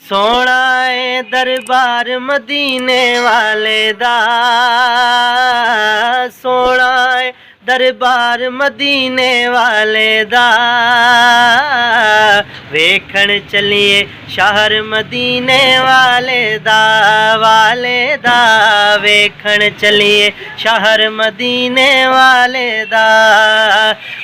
सोना है दरबार मदीने वाले दा, सोना है दरबार मदीने वाले दा। वेखण चलिए शहर मदीने वाले दा, वेखण चलिए शहर मदीने वाले दा।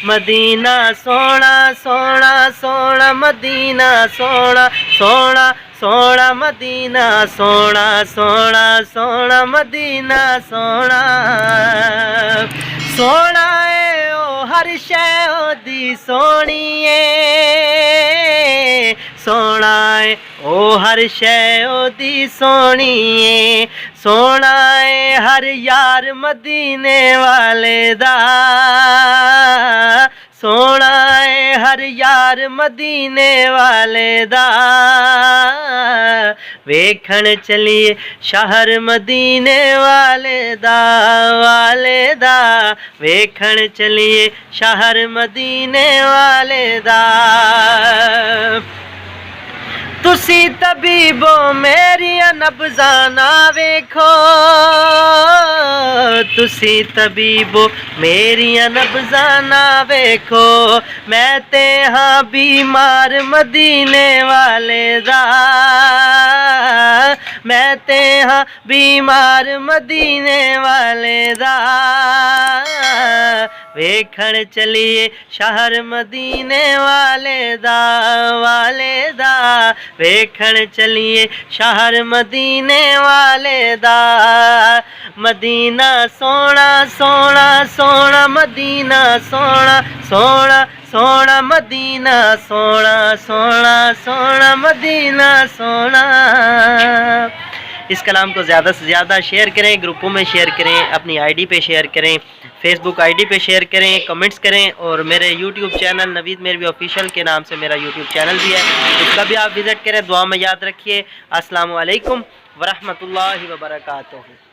मदीना सोना सोना सोना, मदीना सोना सोना सोना, मदीना सोना सोना सोना, मदीना सोना। सोना है ओ हर शै ओदी सोनी है, सोना है ओ हर शै ओदी सोनी है। सोना है हर यार मदीने वाले दा, सोना है हर यार मदीने वाले दा। वेखण चलिए शहर मदीने वाले दा, वेखण चलिए शहर मदीने वाले दा। तुसी तबीबो मेरिया नब्ज़ां ना वेखो, तुसी तबीबो मेरिया नब्ज़ां ना वेखो। मैं ते हाँ बीमार मदीने वाले दा, मैं ते हाँ बीमार मदीने वाले दा। वेखण चलिए शहर मदीने वाले दा, वेखण चलिए शहर मदीने वाले दा। मदीना सोना सोना सोना, मदीना सोना सोना सोना, मदीना सोना सोना सोना, मदीना सोना। इस कलाम को ज़्यादा से ज़्यादा शेयर करें, ग्रुपों में शेयर करें, अपनी आईडी पे शेयर करें, फेसबुक आईडी पे शेयर करें, कमेंट्स करें। और मेरे यूट्यूब चैनल नवीद मेरवी ऑफिशियल के नाम से मेरा यूट्यूब चैनल भी है, उसका भी आप विज़िट करें। दुआ में याद रखिए। अस्सलामु अलैकुम वरहमतुल्लाहि वबरकातुहू।